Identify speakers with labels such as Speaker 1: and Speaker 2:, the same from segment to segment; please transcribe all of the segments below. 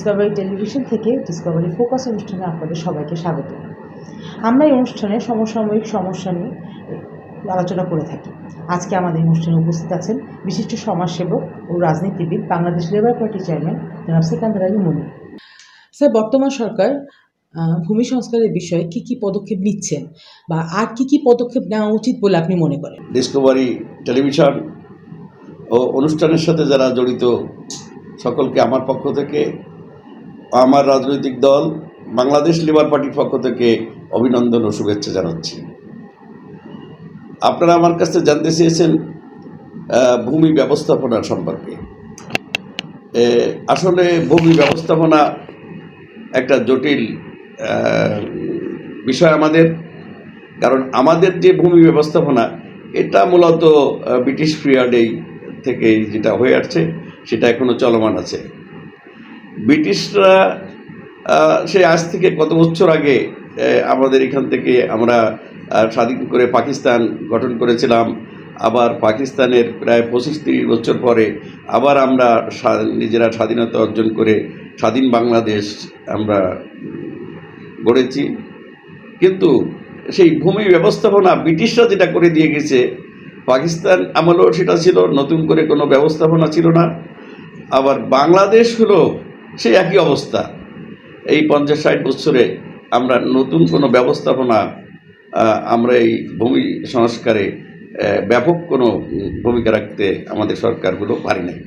Speaker 1: Discovery television থেকে Discovery focus অনুষ্ঠানে আপনাদের সবাইকে স্বাগত। আমরা এই অনুষ্ঠানে সমসাময়িক সমস্যা নিয়ে আলোচনা করে থাকি। আজকে আমাদের অনুষ্ঠানে উপস্থিত আছেন বিশিষ্ট সমাজসেবক ও রাজনীতিবিদ বাংলাদেশ লেবার পার্টি চেয়ারম্যান জনাব সিকান্দার আলী মনি। স্যার, বর্তমান সরকার ভূমি সংস্কারের বিষয়ে কী কী পদক্ষেপ নিচ্ছেন বা আর কী পদক্ষেপ নেওয়া উচিত বলে আপনি মনে করেন?
Speaker 2: ডিসকভারি টেলিভিশন ও অনুষ্ঠানের সাথে যারা জড়িত সকলকে আমার পক্ষ থেকে, আমার রাজনৈতিক দল বাংলাদেশ লেবার পার্টির পক্ষ থেকে অভিনন্দন ও শুভেচ্ছা জানাচ্ছি। আপনারা আমার কাছে জানতে চেয়েছেন ভূমি ব্যবস্থাপনার সম্পর্কে। আসলে ভূমি ব্যবস্থাপনা একটা জটিল বিষয় আমাদের, কারণ আমাদের যে ভূমি ব্যবস্থাপনা এটা মূলত ব্রিটিশ পিরিয়ডেই থেকে যেটা হয়ে আসছে সেটা এখনও চলমান আছে। ব্রিটিশরা সে আজ থেকে কত বছর আগে আমাদের এখান থেকে আমরা স্বাধীন করে পাকিস্তান গঠন করেছিলাম, আবার পাকিস্তানের প্রায় 25-30 বছর পরে আবার আমরা নিজেরা স্বাধীনতা অর্জন করে স্বাধীন বাংলাদেশ আমরা গড়েছি। কিন্তু সেই ভূমি ব্যবস্থাপনা ব্রিটিশরা যেটা করে দিয়ে গেছে, পাকিস্তান আমলেও সেটা ছিল, নতুন করে কোনো ব্যবস্থাপনা ছিল না। আবার বাংলাদেশ হলো সেই একই অবস্থা। এই 50-60 বছরে আমরা নতুন কোনো ব্যবস্থাপনা আমরা এই ভূমি সংস্কারে ব্যাপক কোনো ভূমিকা রাখতে আমাদের সরকারগুলো পারি নাই।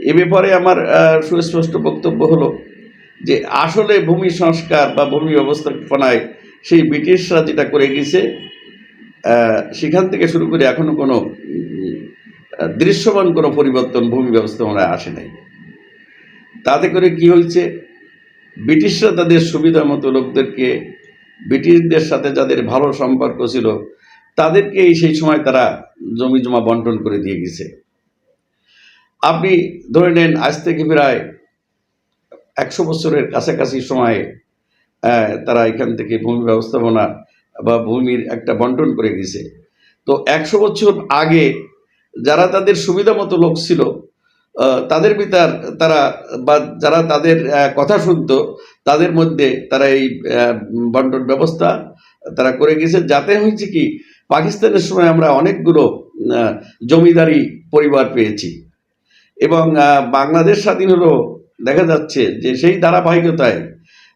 Speaker 2: এ ব্যাপারে আমার সুস্পষ্ট বক্তব্য হলো যে আসলে ভূমি সংস্কার বা ভূমি ব্যবস্থাপনায় সেই ব্রিটিশরা যেটা করে গেছে সেখান থেকে শুরু করে এখনও কোনো দৃশ্যমান কোনো পরিবর্তন ভূমি ব্যবস্থাপনায় আসে নাই। তাতে করে কি হয়েছে, ব্রিটিশরা তাদের সুবিধা মতো লোকদেরকে, ব্রিটিশদের সাথে যাদের ভালো সম্পর্ক ছিল তাদেরকে সেই সময় তারা জমি জমা বন্টন করে দিয়ে গেছে। আপনি ধরে নেন আজ থেকে প্রায় 100 বছরের কাছাকাছি সময়ে তারা এখান থেকে ভূমি ব্যবস্থাপনা বা ভূমির একটা বন্টন করে গেছে। তো 100 বছর আগে যারা তাদের সুবিধা মতো লোক ছিল তাদের ভিতর তারা বা যারা তাদের কথা শুনতো তাদের মধ্যে তারা এই বন্টন ব্যবস্থা তারা করে গেছে। যাতে হয়েছে কি, পাকিস্তানের সময় আমরা অনেকগুলো জমিদারি পরিবার পেয়েছি এবং বাংলাদেশ স্বাধীন হলো দেখা যাচ্ছে যে সেই ধারাবাহিকতায়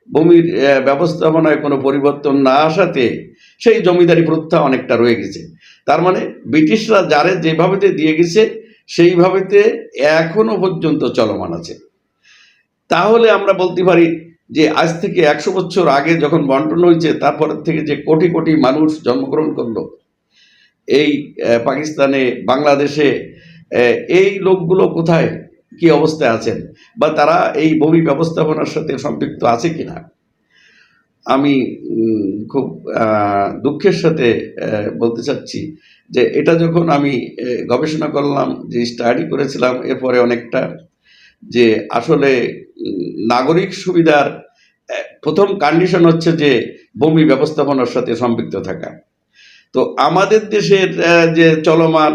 Speaker 2: ভূমির ব্যবস্থাপনায় কোনো পরিবর্তন না আসাতে সেই জমিদারি প্রথা অনেকটা রয়ে গেছে। তার মানে ব্রিটিশরা যারে যেভাবেতে দিয়ে গেছে সেইভাবেতে এখনো পর্যন্ত চলমান আছে। তাহলে আমরা বলতে পারি যে আজ থেকে 100 বছর আগে যখন বন্টন হয়েছে তারপর থেকে যে কোটি কোটি মানুষ জন্মগ্রহণ করলো এই পাকিস্তানে, বাংলাদেশে, এই লোকগুলো কোথায় কি অবস্থায় আছেন বা তারা এই ভূমি ব্যবস্থাপনার সাথে সম্পৃক্ত আছে কিনা। আমি খুব দুঃখের সাথে বলতে চাচ্ছি যে এটা যখন আমি গবেষণা করলাম, যে স্টাডি করেছিলাম, এরপরে অনেকটা যে আসলে নাগরিক সুবিধার প্রথম কন্ডিশন হচ্ছে যে ভূমি ব্যবস্থাপনার সাথে সম্পৃক্ত থাকা। তো আমাদের দেশের যে চলমান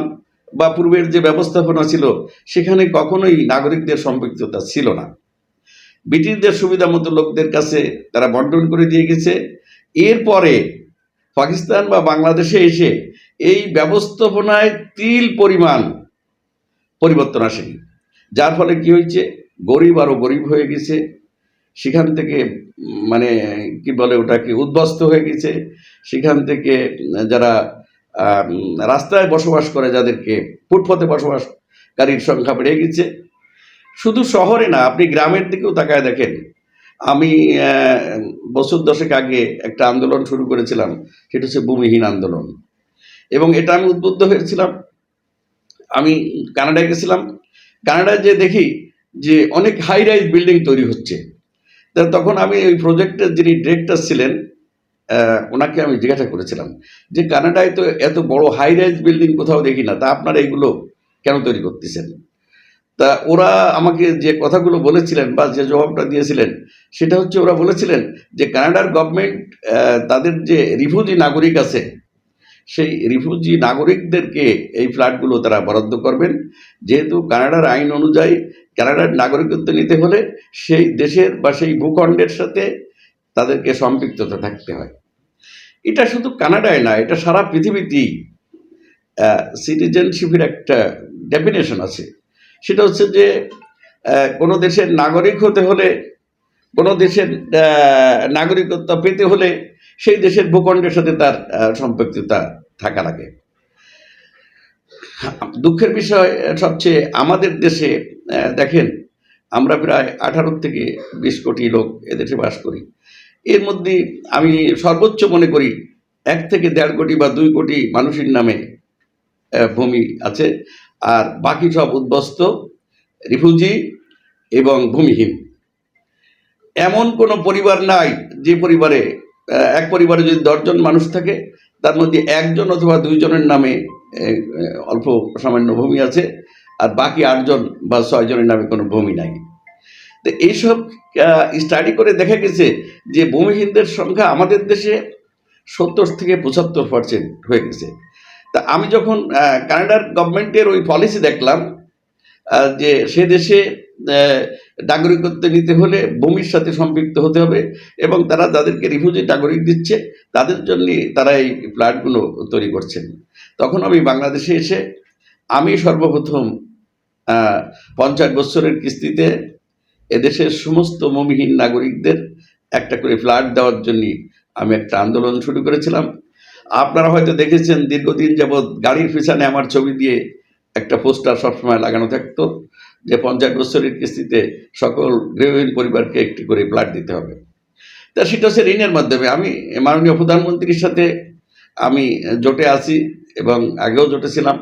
Speaker 2: বা পূর্বের যে ব্যবস্থাপনা ছিল সেখানে কখনোই নাগরিকদের সম্পৃক্ততা ছিল না। ব্রিটিশদের সুবিধা মতো লোকদের কাছে তারা বন্টন করে দিয়ে গেছে। এরপরে পাকিস্তান বা বাংলাদেশে এসে এই ব্যবস্থাপনায় তিল পরিমাণ পরিবর্তন আসেনি, যার ফলে কি হয়েছে, গরিব আরও গরিব হয়ে গেছে, সেখান থেকে মানে কি বলে ওটাকে উদ্বাস্ত হয়ে গেছে, সেখান থেকে যারা রাস্তায় বসবাস করে, যাদেরকে ফুটপথে বসবাসকারীর সংখ্যা বেড়ে গেছে। শুধু শহরে না, আপনি গ্রামের দিকেও তাকায় দেখেন। আমি বছর 10 আগে একটা আন্দোলন শুরু করেছিলাম, সেটা হচ্ছে ভূমিহীন আন্দোলন, এবং এটা আমি উদ্বুদ্ধ হয়েছিলাম। আমি কানাডায় গেছিলাম, কানাডায় যে দেখি যে অনেক হাই রাইজ বিল্ডিং তৈরি হচ্ছে। তখন আমি ওই প্রজেক্টের যিনি ডিরেক্টর ছিলেন ওনাকে আমি জিজ্ঞাসা করেছিলাম যে কানাডায় তো এত বড় হাই রাইজ বিল্ডিং কোথাও দেখি না, তা আপনারা এইগুলো কেন তৈরি করতেছেন? তা ওরা আমাকে যে কথাগুলো বলেছিলেন বা যে জবাবটা দিয়েছিলেন সেটা হচ্ছে, ওরা বলেছিলেন যে কানাডার গভর্নমেন্ট তাদের যে রিফিউজি নাগরিক আছে সেই রিফিউজি নাগরিকদেরকে এই ফ্ল্যাটগুলো তারা বরাদ্দ করবেন, যেহেতু কানাডার আইন অনুযায়ী কানাডার নাগরিকত্ব নিতে হলে সেই দেশের বা সেই ভূখণ্ডের সাথে তাদেরকে সম্পৃক্ততা থাকতে হয়। এটা শুধু কানাডায় না, এটা সারা পৃথিবীতেই সিটিজেনশিপের একটা ডেফিনেশন আছে। সেটা হচ্ছে যে কোনো দেশের নাগরিক হতে হলে, কোনো দেশের নাগরিকত্ব পেতে হলে সেই দেশের ভূখণ্ডের সাথে তার সম্পৃক্ততা থাকা লাগে। দুঃখের বিষয় সবচেয়ে আমাদের দেশে দেখেন, আমরা প্রায় 18 থেকে 20 কোটি লোক এদেশে বাস করি। এর মধ্যে আমি সর্বোচ্চ মনে করি 1 থেকে 1.5 কোটি বা 2 কোটি মানুষের নামে ভূমি আছে, আর বাকি সব উদ্বস্ত, রিফিউজি এবং ভূমিহীন। এমন কোনো পরিবার নাই যে পরিবারে এক পরিবারে যদি 10 জন মানুষ থাকে, তার মধ্যে 1 জন অথবা 2 জনের নামে অল্প সামান্য ভূমি আছে, আর বাকি 8 জন বা 6 জনের নামে কোনো ভূমি নাই। তো এইসব স্টাডি করে দেখা গেছে যে ভূমিহীনদের সংখ্যা আমাদের দেশে 70 থেকে 75% হয়ে গেছে। তা আমি যখন কানাডার গভর্নমেন্টের ওই পলিসি দেখলাম যে সে দেশে নাগরিকত্ব নিতে হলে ভূমির সাথে সম্পৃক্ত হতে হবে, এবং তারা যাদেরকে রিফিউজি নাগরিক দিচ্ছে তাদের জন্য তারা এই ফ্ল্যাটগুলো তৈরি করছেন, তখন আমি বাংলাদেশে এসে আমি সর্বপ্রথম 50 বছরের কিস্তিতে এদেশের সমস্ত ভূমিহীন নাগরিকদের একটা করে ফ্ল্যাট দেওয়ার জন্য আমি একটা আন্দোলন শুরু করেছিলাম। আপনারা হয়তো দেখেছেন, দীর্ঘদিন যাবৎ গাড়ির পিছনে আমার ছবি দিয়ে একটা পোস্টার সবসময় লাগানো থাকতো যে 50 বছরের কিস্তিতে সকল গৃহহীন পরিবারকে একটি করে ফ্ল্যাট দিতে হবে। তা সেটা হচ্ছে ঋণের মাধ্যমে। আমি মাননীয় প্রধানমন্ত্রীর সাথে আমি জোটে আছি এবং আগেও জোটে ছিলাম।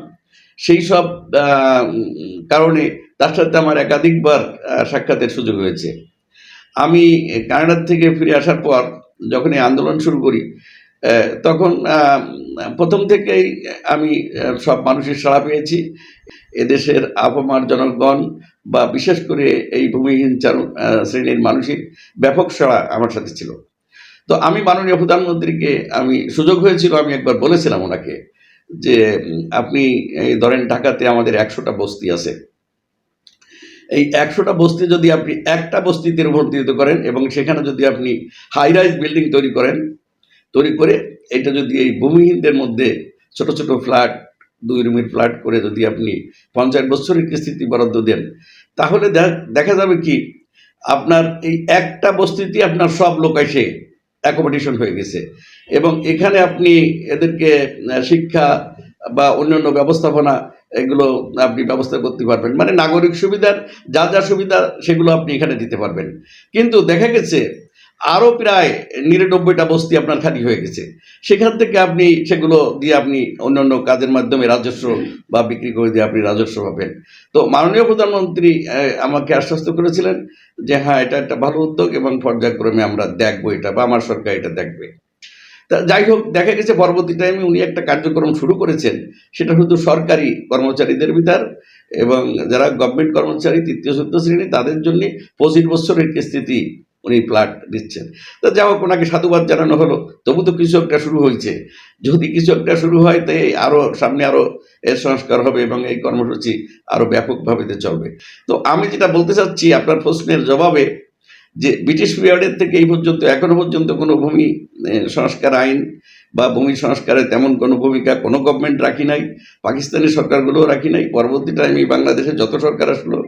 Speaker 2: সেই সব কারণে তার সাথে আমার একাধিকবার সাক্ষাতের সুযোগ হয়েছে। আমি কানাডার থেকে ফিরে আসার পর যখন এই আন্দোলন শুরু করি, তখন প্রথম থেকেই আমি সব মানুষের সাড়া পেয়েছি। এদেশের আপামর জনগণ বা বিশেষ করে এই ভূমিহীন শ্রেণীর মানুষের ব্যাপক সাড়া আমার সাথে ছিল। তো আমি মাননীয় প্রধানমন্ত্রীকে আমি সুযোগ হয়েছিল, আমি একবার বলেছিলাম ওনাকে যে আপনি এই ধরেন ঢাকাতে আমাদের 100টা বস্তি আছে, এই 100টা বস্তি যদি আপনি একটা বস্তিতে রূপান্তরিত করেন এবং সেখানে যদি আপনি হাই রাইজ বিল্ডিং তৈরি করে এটা যদি এই ভূমিহীনদের মধ্যে ছোট ছোট ফ্ল্যাট, 2 রুমের ফ্ল্যাট করে যদি আপনি 50 বছরের কিস্তি বরাদ্দ দেন, তাহলে দেখা যাবে কি আপনার এই একটা বস্তিতে আপনার সব লোক এসে অ্যাকোমোডেশন হয়ে গেছে, এবং এখানে আপনি এদেরকে শিক্ষা বা অন্যান্য ব্যবস্থাপনা এগুলো আপনি ব্যবস্থা করতে পারবেন, মানে নাগরিক সুবিধার যা যা সুবিধা সেগুলো আপনি এখানে দিতে পারবেন। কিন্তু দেখা গেছে আরও প্রায় 99টা বস্তি আপনার খালি হয়ে গেছে, সেখান থেকে আপনি সেগুলো দিয়ে আপনি অন্যান্য কাজের মাধ্যমে রাজস্ব বা বিক্রি করে দিয়ে আপনি রাজস্ব পাবেন। তো মাননীয় প্রধানমন্ত্রী আমাকে আশ্বস্ত করেছিলেন যে হ্যাঁ, এটা একটা ভালো উদ্যোগ এবং পর্যায়ক্রমে আমরা দেখবো এটা, বা আমার সরকার এটা দেখবে। তা যাই হোক, দেখা গেছে পরবর্তী টাইমে উনি একটা কার্যক্রম শুরু করেছেন, সেটা শুধু সরকারি কর্মচারীদের ভিতর এবং যারা গভর্নমেন্ট কর্মচারী 3য়-4র্থ শ্রেণী তাদের জন্য 25 বছরের কিস্তিতে উনি ফ্ল্যাট দিচ্ছেন। তা যাই হোক, ওনাকে সাধুবাদ জানানো হলো। তবু তো কিছু একটা শুরু হয়েছে, যদি কিছু একটা শুরু হয় তাই আরও সামনে আরও এর সংস্কার হবে এবং এই কর্মসূচি আরও ব্যাপকভাবে চলবে। তো আমি যেটা বলতে চাচ্ছি আপনার প্রশ্নের জবাবে, যে ব্রিটিশ পিরিয়ডের থেকে এই পর্যন্ত এখনো পর্যন্ত কোনো ভূমি সংস্কার আইন বা ভূমি সংস্কারে তেমন কোনো ভূমিকা কোনো গভর্নমেন্ট রাখি নাই, পাকিস্তানি সরকারগুলোও রাখি নাই। পরবর্তী টাইমে বাংলাদেশে যত সরকার আসলো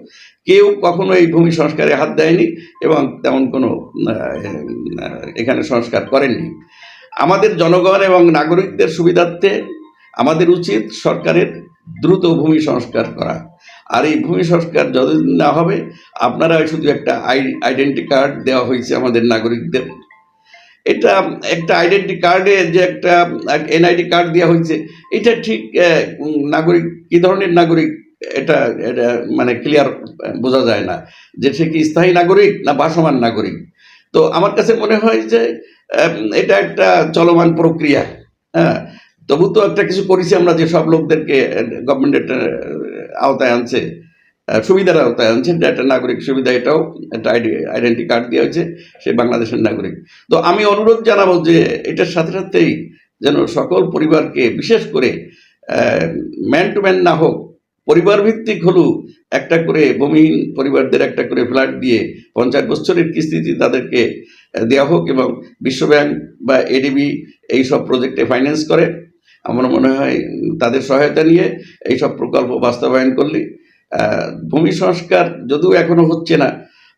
Speaker 2: কেউ কখনো এই ভূমি সংস্কারে হাত দেয়নি এবং তেমন কোনো এখানে সংস্কার করেননি। আমাদের জনগণ এবং নাগরিকদের সুবিধার্থে আমাদের উচিত সরকারের দ্রুত ভূমি সংস্কার করা। আর এই ভূমি সংস্কার যতদিন না হবে, আপনারা শুধু একটা আইডেন্টি কার্ড দেওয়া হয়েছে আমাদের নাগরিকদের, এটা একটা আইডেন্টি কার্ডে যে একটা এনআইডি কার্ড দেওয়া হয়েছে, এটা ঠিক নাগরিক কী ধরনের নাগরিক এটা এটা মানে ক্লিয়ার বোঝা যায় না যে সে কি স্থায়ী নাগরিক না ভাসমান নাগরিক। তো আমার কাছে মনে হয় যে এটা একটা চলমান প্রক্রিয়া। হ্যাঁ, তবু তো একটা কিছু করেছি আমরা, যে সব লোকদেরকে গভর্নমেন্টের আওতায় আনছে, সুবিধার আওতায় আনছে, একটা নাগরিক সুবিধা, এটাও একটা আইডেন্টি কার্ড দেওয়া হয়েছে, সে বাংলাদেশের নাগরিক। তো আমি অনুরোধ জানাবো যে এটার সাথে সাথেই যেন সকল পরিবারকে, বিশেষ করে ম্যান টু ম্যান না হোক, পরিবার ভিত্তিক হলেও একটা করে ভূমিহীন পরিবারদের একটা করে ফ্ল্যাট দিয়ে 50 বছরের কিস্তিতে তাদেরকে দেওয়া হোক, এবং বিশ্বব্যাংক বা এডিবি এইসব প্রজেক্টে ফাইন্যান্স করে। আমার মনে হয় তাদের সহায়তা নিয়ে এইসব প্রকল্প বাস্তবায়ন করলে ভূমি সংস্কার যদিও এখনো হচ্ছে না,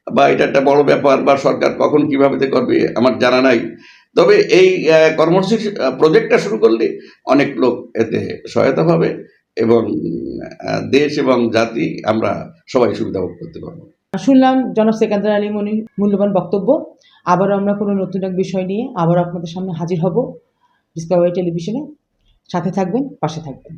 Speaker 2: বা এটা একটা বড় ব্যাপার, বা সরকার কখন কিভাবে করবে আমার জানা নাই, তবে এই কর্মসূচি প্রজেক্টটা শুরু করলে অনেক লোক এতে সহায়তা পাবে, এবং দেশ এবং জাতি আমরা সবাই সুবিধা ভোগ করতে পারবো।
Speaker 1: শুনলাম জনাব সেকান্দার আলী মনির মূল্যবান বক্তব্য। আবারও আমরা কোনো নতুন এক বিষয় নিয়ে আবারও আপনাদের সামনে হাজির হব ডিসকভারি টেলিভিশনে। সাথে থাকবেন, পাশে থাকবেন।